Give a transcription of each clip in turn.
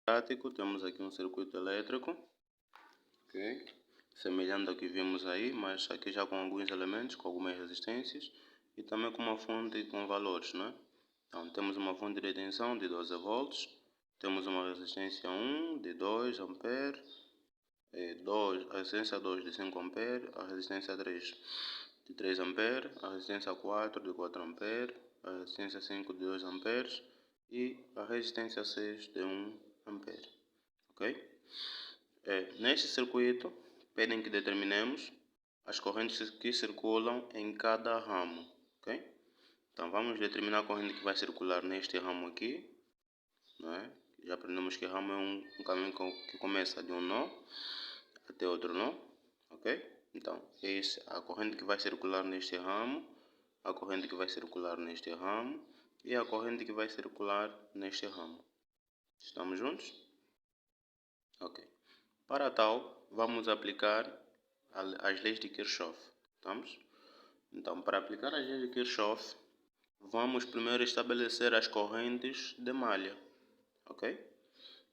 Prático, temos aqui um circuito elétrico, ok? Semelhante ao que vimos aí, mas aqui já com alguns elementos, com algumas resistências e também com uma fonte com valores, né? Então temos uma fonte de tensão de 12 volts, temos uma resistência 1 de 2 ampere, a resistência 2 de 5 ampere, a resistência 3 de 3 ampere, a resistência 4 de 4 ampere, a resistência 5 de 2 amperes e a resistência 6 de 1 ampere, ok? Neste circuito, pedem que determinemos as correntes que circulam em cada ramo, ok? Então vamos determinar a corrente que vai circular neste ramo aqui, não é? Já aprendemos que ramo é um caminho que começa de um nó até outro nó, ok? Então é a corrente que vai circular neste ramo, a corrente que vai circular neste ramo e a corrente que vai circular neste ramo. Estamos juntos? Ok. Para tal, vamos aplicar as leis de Kirchhoff. Estamos? Então, para aplicar as leis de Kirchhoff, vamos primeiro estabelecer as correntes de malha. Ok?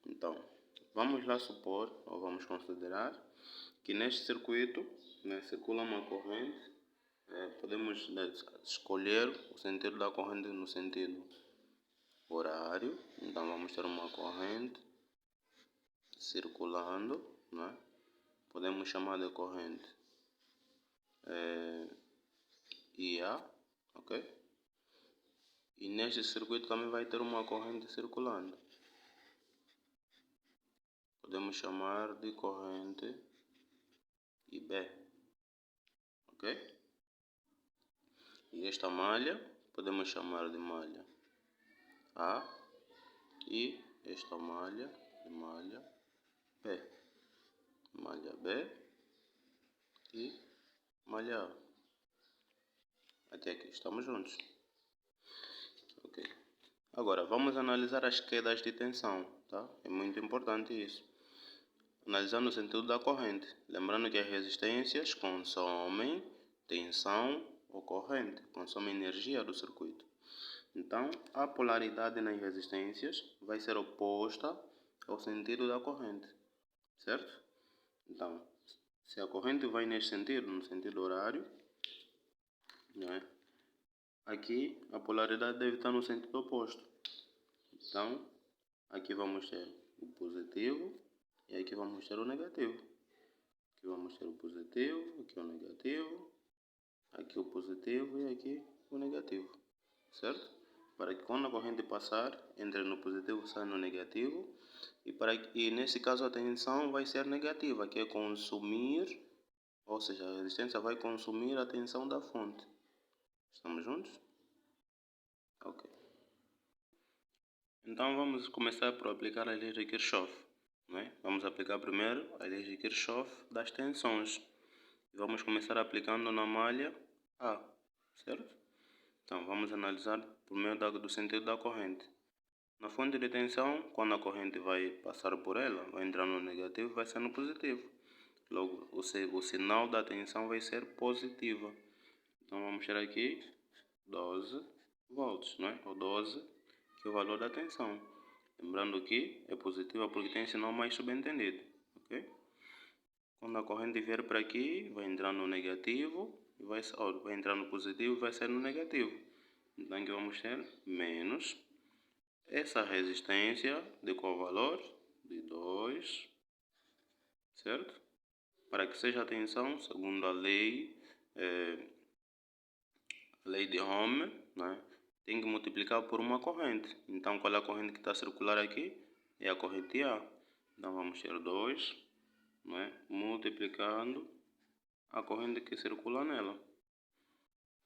Então, vamos lá supor, ou vamos considerar, que neste circuito, né, circula uma corrente. Podemos escolher o sentido da corrente no sentido horário. Então, vamos ter uma corrente circulando, né? Podemos chamar de corrente IA, ok? E neste circuito também vai ter uma corrente circulando. Podemos chamar de corrente IB, ok? E esta malha podemos chamar de malha A e esta malha de malha B. Malha B e malha A. Até aqui, estamos juntos? Ok. Agora, vamos analisar as quedas de tensão, tá? É muito importante isso. Analisando o sentido da corrente. Lembrando que as resistências consomem tensão ou corrente, consomem energia do circuito. Então, a polaridade nas resistências vai ser oposta ao sentido da corrente, certo? Então, se a corrente vai neste sentido, no sentido horário, né? Aqui a polaridade deve estar no sentido oposto. Então, aqui vamos ter o positivo e aqui vamos ter o negativo. Aqui vamos ter o positivo, aqui o negativo, aqui o positivo e aqui o negativo, certo? Para que quando a corrente passar, entre no positivo e saia no negativo. E nesse caso a tensão vai ser negativa, que é consumir, ou seja, a resistência vai consumir a tensão da fonte. Estamos juntos? Ok. Então vamos começar por aplicar as leis de Kirchhoff, né? Vamos aplicar primeiro as leis de Kirchhoff das tensões. Vamos começar aplicando na malha A, certo? Então vamos analisar por meio do sentido da corrente. Na fonte de tensão, quando a corrente vai passar por ela, vai entrar no negativo e vai ser no positivo. Logo, o sinal da tensão vai ser positiva. Então vamos ter aqui 12 volts, não é? Ou 12, que é o valor da tensão. Lembrando que é positiva porque tem sinal mais subentendido, ok? Quando a corrente vier para aqui, vai entrar no negativo, vai entrar no positivo e vai sair no negativo. Então aqui vamos ter menos essa resistência de qual valor? De 2, certo? Para que seja a tensão, segundo a lei de Ohm, né? Tem que multiplicar por uma corrente. Então, qual é a corrente que está a circular aqui? É a corrente A. Então, vamos ter 2, né? Multiplicando a corrente que circula nela.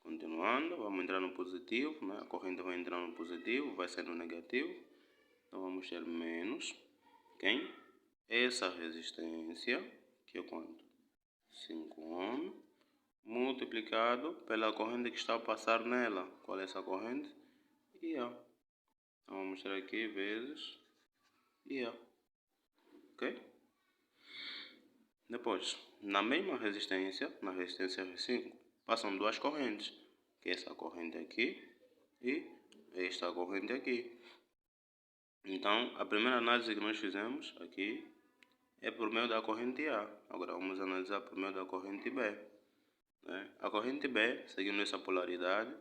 Continuando, vamos entrar no positivo, né? A corrente vai entrar no positivo, vai sair no negativo. Então, vamos ter menos quem? Essa resistência, que é quanto? 5 ohm, multiplicado pela corrente que está a passar nela. Qual é essa corrente? IA. Então vamos ter aqui vezes IA. Ok? Depois, na mesma resistência, na resistência R5, passam duas correntes, que é essa corrente aqui e esta corrente aqui. Então, a primeira análise que nós fizemos aqui é por meio da corrente A. Agora vamos analisar por meio da corrente B. Né? A corrente B, seguindo essa polaridade,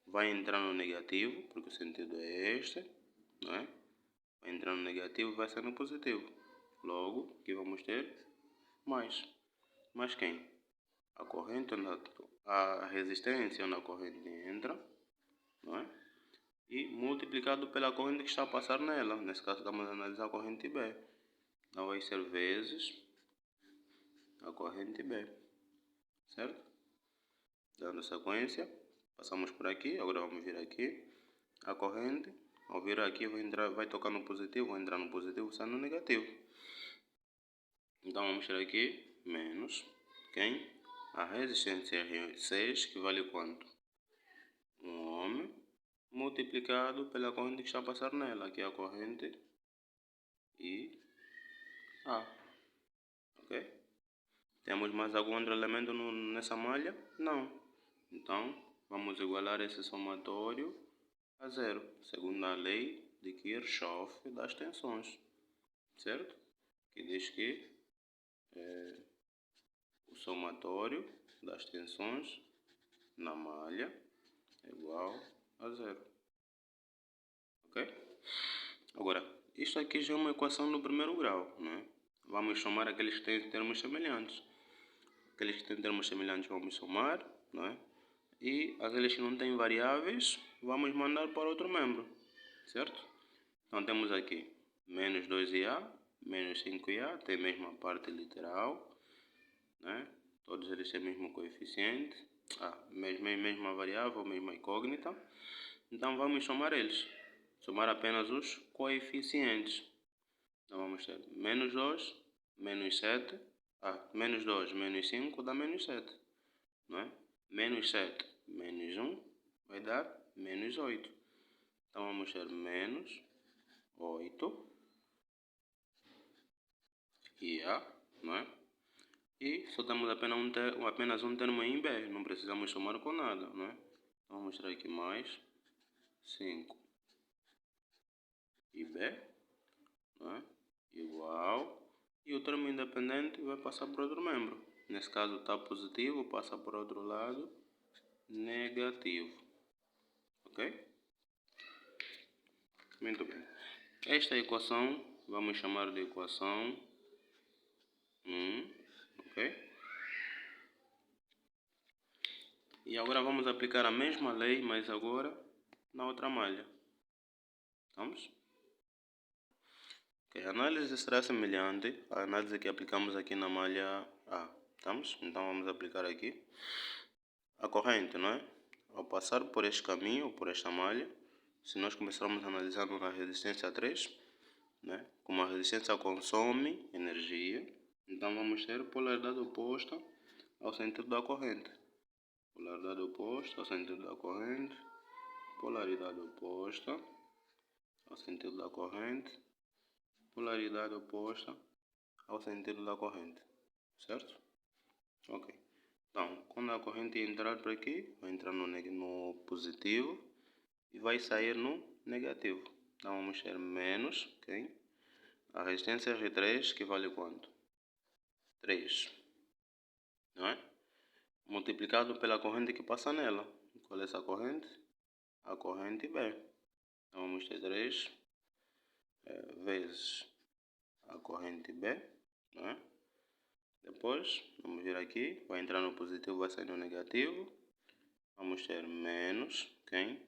vai entrar no negativo, porque o sentido é este. Né? Vai entrar no negativo e vai sair no positivo. Logo, aqui vamos ter mais. Mais quem? A corrente, a resistência onde a corrente entra, não é? E multiplicado pela corrente que está a passar nela. Nesse caso, estamos a analisar a corrente B. Então, vai ser vezes a corrente B, certo? Dando sequência, passamos por aqui, agora vamos vir aqui. A corrente, ao vir aqui, vai tocar no positivo, vai entrar no positivo, sai no negativo. Então, vamos ter aqui menos quem? A resistência R6, que vale quanto? 1 ohm multiplicado pela corrente que está a passar nela, que é a corrente IA. Ok? Temos mais algum outro elemento nessa malha? Não. Então, vamos igualar esse somatório a zero, segundo a lei de Kirchhoff das tensões. Certo? Que diz que o somatório das tensões na malha é igual a zero. Ok? Agora, isto aqui já é uma equação do primeiro grau, né? Vamos somar aqueles que têm termos semelhantes. Aqueles que têm termos semelhantes vamos somar, né? E aqueles que não têm variáveis, vamos mandar para outro membro, certo? Então temos aqui menos 2IA, menos 5IA, tem a mesma parte literal, né? Todos eles têm o mesmo coeficiente, mesma variável, mesma incógnita. Então vamos somar eles. Somar apenas os coeficientes. Então vamos ter menos 2, menos 7. Menos 2, menos 5 dá menos 7. Não é? Menos 7, menos 1 vai dar menos 8. Então vamos ter menos 8 IA, não é? E só temos apenas um termo em B, não precisamos somar com nada, não é? Então vamos ter aqui mais 5 e B, não é? Igual, e o termo independente vai passar por outro membro. Nesse caso está positivo, passa por outro lado, negativo. Ok? Muito bem. Esta equação vamos chamar de equação 1, ok? E agora vamos aplicar a mesma lei, mas agora na outra malha. Vamos? A análise será semelhante à análise que aplicamos aqui na malha A. Estamos? Então vamos aplicar aqui a corrente, não é? Ao passar por este caminho, por esta malha, se nós começarmos analisando na resistência 3, né? Como a resistência consome energia, então vamos ter polaridade oposta ao sentido da corrente. Polaridade oposta ao sentido da corrente, polaridade oposta ao sentido da corrente, polaridade oposta ao sentido da corrente, certo? Ok. Então, quando a corrente entrar por aqui, vai entrar no positivo e vai sair no negativo. Então, vamos ter menos, ok? A resistência R3, que vale quanto? 3, não é? Multiplicado pela corrente que passa nela. Qual é essa corrente? A corrente B. Então, vamos ter 3 vezes a corrente B, não é? Depois, vamos vir aqui, vai entrar no positivo, vai sair no negativo. Vamos ter menos, ok?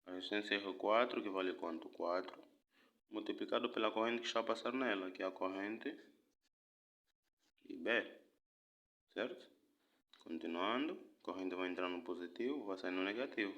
A resistência R4, que vale quanto? 4, multiplicado pela corrente que está a passar nela, que é a corrente IB, certo? Continuando, a corrente vai entrar no positivo, vai sair no negativo.